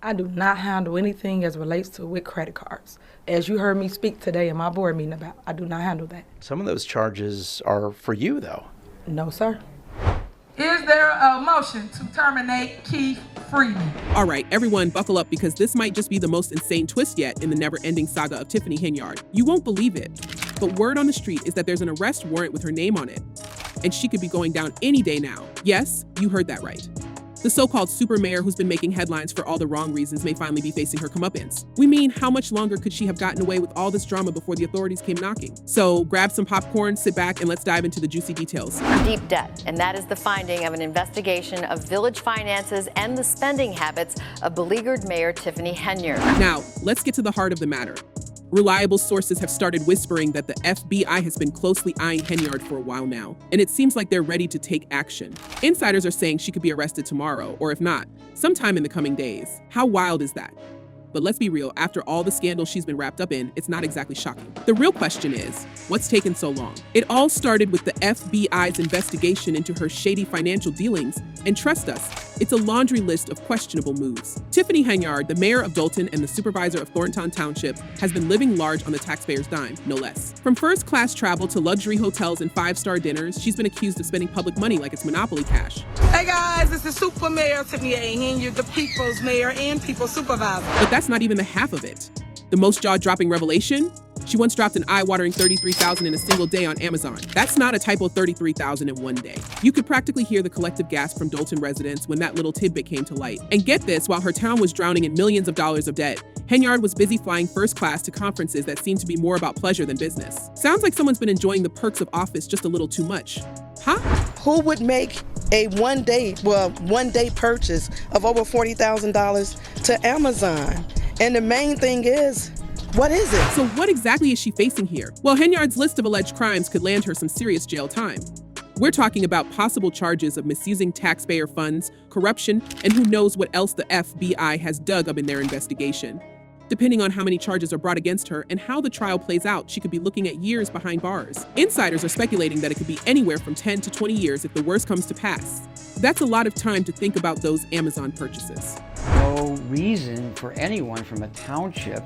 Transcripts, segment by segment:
I do not handle anything as relates to with credit cards. As you heard me speak today in my board meeting about, I do not handle that. Some of those charges are for you, though. No, sir. Is there a motion to terminate Keith Freeman? All right, everyone, buckle up because this might just be the most insane twist yet in the never-ending saga of Tiffany Henyard. You won't believe it, but word on the street is that there's an arrest warrant with her name on it, and she could be going down any day now. Yes, you heard that right. The so-called super mayor who's been making headlines for all the wrong reasons may finally be facing her comeuppance. We mean, how much longer could she have gotten away with all this drama before the authorities came knocking? So grab some popcorn, sit back, and let's dive into the juicy details. Deep debt, and that is the finding of an investigation of village finances and the spending habits of beleaguered Mayor Tiffany Henyard. Now, let's get to the heart of the matter. Reliable sources have started whispering that the FBI has been closely eyeing Henyard for a while now, and it seems like they're ready to take action. Insiders are saying she could be arrested tomorrow, or if not, sometime in the coming days. How wild is that? But let's be real, after all the scandals she's been wrapped up in, it's not exactly shocking. The real question is, what's taken so long? It all started with the FBI's investigation into her shady financial dealings, and trust us, it's a laundry list of questionable moves. Tiffany Henyard, the mayor of Dolton and the supervisor of Thornton Township, has been living large on the taxpayer's dime, no less. From first-class travel to luxury hotels and five-star dinners, she's been accused of spending public money like it's monopoly cash. Hey guys, this is Super Mayor Tiffany Henyard, the people's mayor and people's supervisor. But that's not even the half of it. The most jaw-dropping revelation? She once dropped an eye-watering $33,000 in a single day on Amazon. That's not a typo $33,000 in one day. You could practically hear the collective gasp from Dolton residents when that little tidbit came to light. And get this, while her town was drowning in millions of dollars of debt, Henyard was busy flying first class to conferences that seemed to be more about pleasure than business. Sounds like someone's been enjoying the perks of office just a little too much. Huh? Who would make a one-day purchase of over $40,000 to Amazon? And the main thing is, what is it? So what exactly is she facing here? Well, Henyard's list of alleged crimes could land her some serious jail time. We're talking about possible charges of misusing taxpayer funds, corruption, and who knows what else the FBI has dug up in their investigation. Depending on how many charges are brought against her and how the trial plays out, she could be looking at years behind bars. Insiders are speculating that it could be anywhere from 10 to 20 years if the worst comes to pass. That's a lot of time to think about those Amazon purchases. No reason for anyone from a township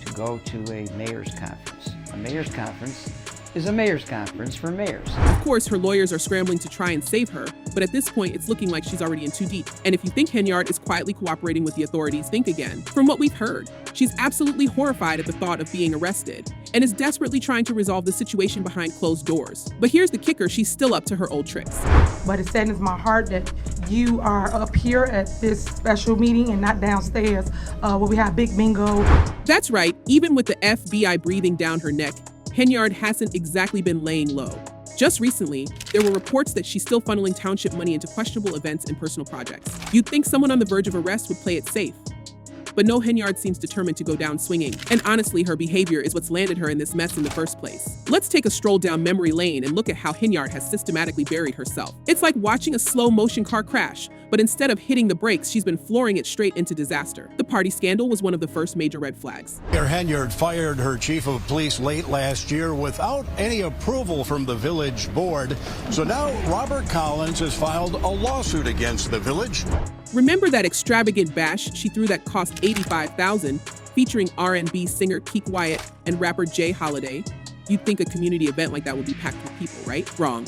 to go to a mayor's conference. A mayor's conference is a mayor's conference for mayors. Of course, her lawyers are scrambling to try and save her, but at this point, it's looking like she's already in too deep. And if you think Henyard is quietly cooperating with the authorities, think again. From what we've heard, she's absolutely horrified at the thought of being arrested and is desperately trying to resolve the situation behind closed doors. But here's the kicker, she's still up to her old tricks. But it saddens my heart that you are up here at this special meeting and not downstairs where we have big bingo. That's right, even with the FBI breathing down her neck, Henyard hasn't exactly been laying low. Just recently, there were reports that she's still funneling township money into questionable events and personal projects. You'd think someone on the verge of arrest would play it safe. But no, Henyard seems determined to go down swinging. And honestly, her behavior is what's landed her in this mess in the first place. Let's take a stroll down memory lane and look at how Henyard has systematically buried herself. It's like watching a slow motion car crash, but instead of hitting the brakes, she's been flooring it straight into disaster. The party scandal was one of the first major red flags. Mayor Henyard fired her chief of police late last year without any approval from the village board. So now Robert Collins has filed a lawsuit against the village. Remember that extravagant bash she threw that cost $85,000, featuring R&B singer Keek Wyatt and rapper Jay Holiday? You'd think a community event like that would be packed with people, right? Wrong.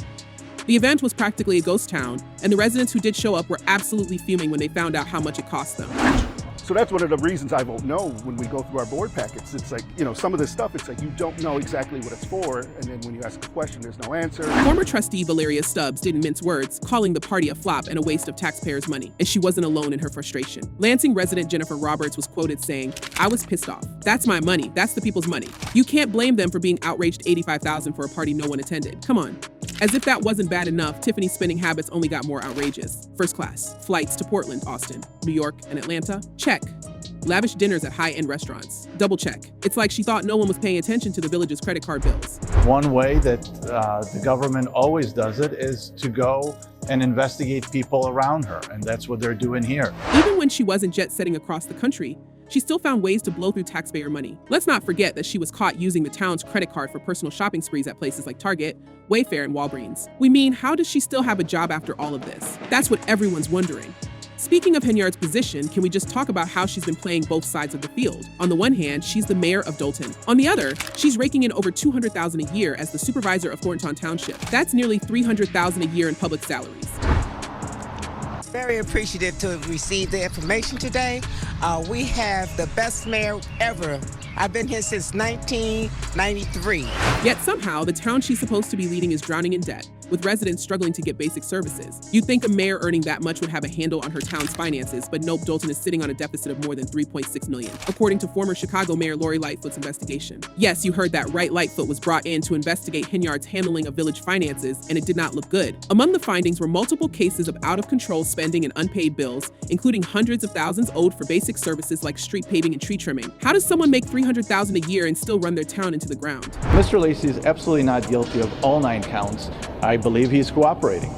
The event was practically a ghost town, and the residents who did show up were absolutely fuming when they found out how much it cost them. So that's one of the reasons I vote no when we go through our board packets. It's like, some of this stuff, it's like you don't know exactly what it's for, and then when you ask a question, there's no answer. Former trustee Valeria Stubbs didn't mince words, calling the party a flop and a waste of taxpayers' money, and she wasn't alone in her frustration. Lansing resident Jennifer Roberts was quoted saying, "I was pissed off. That's my money. That's the people's money. You can't blame them for being outraged $85,000 for a party no one attended. Come on." As if that wasn't bad enough, Tiffany's spending habits only got more outrageous. First class, flights to Portland, Austin, New York, and Atlanta? Check. Lavish dinners at high-end restaurants? Double check. It's like she thought no one was paying attention to the village's credit card bills. One way that the government always does it is to go and investigate people around her, and that's what they're doing here. Even when she wasn't jet-setting across the country, she still found ways to blow through taxpayer money. Let's not forget that she was caught using the town's credit card for personal shopping sprees at places like Target, Wayfair, and Walgreens. We mean, how does she still have a job after all of this? That's what everyone's wondering. Speaking of Henyard's position, can we just talk about how she's been playing both sides of the field? On the one hand, she's the mayor of Dolton. On the other, she's raking in over $200,000 a year as the supervisor of Thornton Township. That's nearly $300,000 a year in public salaries. Very appreciative to receive the information today. We have the best mayor ever. I've been here since 1993. Yet somehow, the town she's supposed to be leading is drowning in debt, with residents struggling to get basic services. You'd think a mayor earning that much would have a handle on her town's finances, but nope, Dolton is sitting on a deficit of more than $3.6 million, according to former Chicago Mayor Lori Lightfoot's investigation. Yes, you heard that right. Lightfoot was brought in to investigate Henyard's handling of village finances, and it did not look good. Among the findings were multiple cases of out-of-control spending and unpaid bills, including hundreds of thousands owed for basic services like street paving and tree trimming. How does someone make $300,000 a year and still run their town into the ground? Mr. Lacey is absolutely not guilty of all 9 counts. I believe he's cooperating.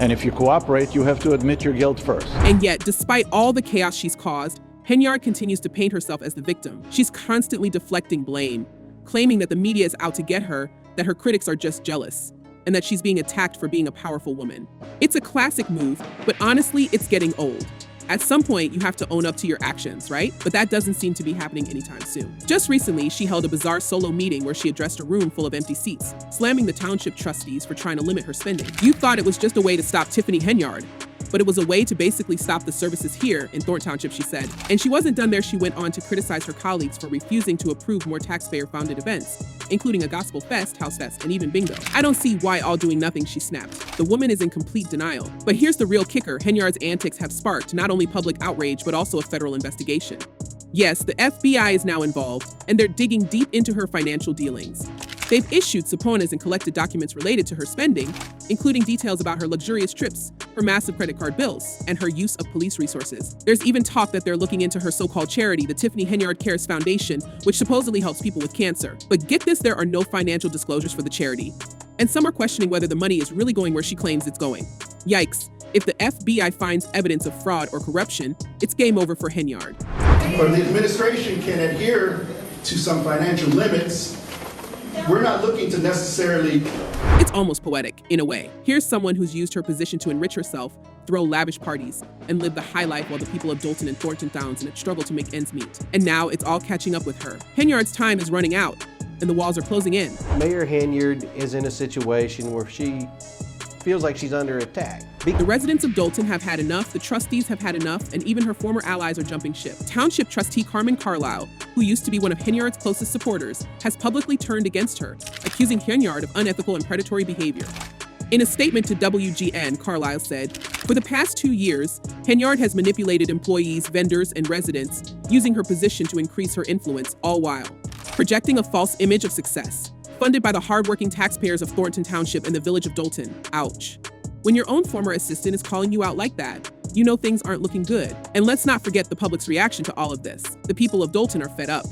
And if you cooperate, you have to admit your guilt first. And yet, despite all the chaos she's caused, Henyard continues to paint herself as the victim. She's constantly deflecting blame, claiming that the media is out to get her, that her critics are just jealous, and that she's being attacked for being a powerful woman. It's a classic move, but honestly, it's getting old. At some point, you have to own up to your actions, right? But that doesn't seem to be happening anytime soon. Just recently, she held a bizarre solo meeting where she addressed a room full of empty seats, slamming the township trustees for trying to limit her spending. You thought it was just a way to stop Tiffany Henyard, but it was a way to basically stop the services here in Thornton Township, she said. And she wasn't done there. She went on to criticize her colleagues for refusing to approve more taxpayer-funded events, including a gospel fest, house fest, and even bingo. I don't see why all doing nothing, she snapped. The woman is in complete denial. But here's the real kicker. Henyard's antics have sparked not only public outrage, but also a federal investigation. Yes, the FBI is now involved, and they're digging deep into her financial dealings. They've issued subpoenas and collected documents related to her spending, including details about her luxurious trips, her massive credit card bills, and her use of police resources. There's even talk that they're looking into her so-called charity, the Tiffany Henyard Cares Foundation, which supposedly helps people with cancer. But get this, there are no financial disclosures for the charity. And some are questioning whether the money is really going where she claims it's going. Yikes. If the FBI finds evidence of fraud or corruption, it's game over for Henyard. Or the administration can adhere to some financial limits. We're not looking to necessarily... It's almost poetic, in a way. Here's someone who's used her position to enrich herself, throw lavish parties, and live the high life while the people of Dolton and Thornton Towns struggle to make ends meet. And now it's all catching up with her. Henyard's time is running out, and the walls are closing in. Mayor Henyard is in a situation where she feels like she's under attack. The residents of Dolton have had enough, the trustees have had enough, and even her former allies are jumping ship. Township trustee Carmen Carlisle, who used to be one of Henyard's closest supporters, has publicly turned against her, accusing Henyard of unethical and predatory behavior. In a statement to WGN, Carlisle said, "For the past 2 years, Henyard has manipulated employees, vendors, and residents, using her position to increase her influence, all while projecting a false image of success, funded by the hardworking taxpayers of Thornton Township and the village of Dolton." Ouch. When your own former assistant is calling you out like that, you know things aren't looking good. And let's not forget the public's reaction to all of this. The people of Dolton are fed up.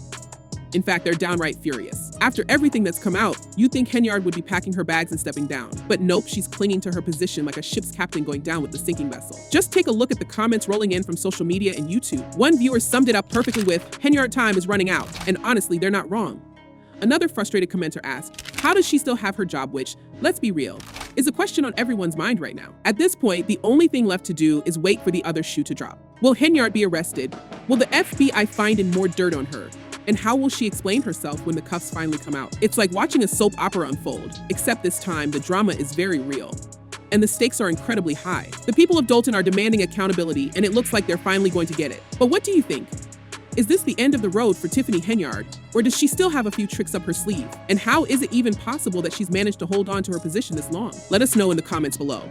In fact, they're downright furious. After everything that's come out, you'd think Henyard would be packing her bags and stepping down. But nope, she's clinging to her position like a ship's captain going down with the sinking vessel. Just take a look at the comments rolling in from social media and YouTube. One viewer summed it up perfectly with, "Henyard time is running out." And honestly, they're not wrong. Another frustrated commenter asked, how does she still have her job, which, let's be real, is a question on everyone's mind right now. At this point, the only thing left to do is wait for the other shoe to drop. Will Henyard be arrested? Will the FBI find more dirt on her? And how will she explain herself when the cuffs finally come out? It's like watching a soap opera unfold, except this time the drama is very real. And the stakes are incredibly high. The people of Dolton are demanding accountability, and it looks like they're finally going to get it. But what do you think? Is this the end of the road for Tiffany Henyard, or does she still have a few tricks up her sleeve? And how is it even possible that she's managed to hold on to her position this long? Let us know in the comments below.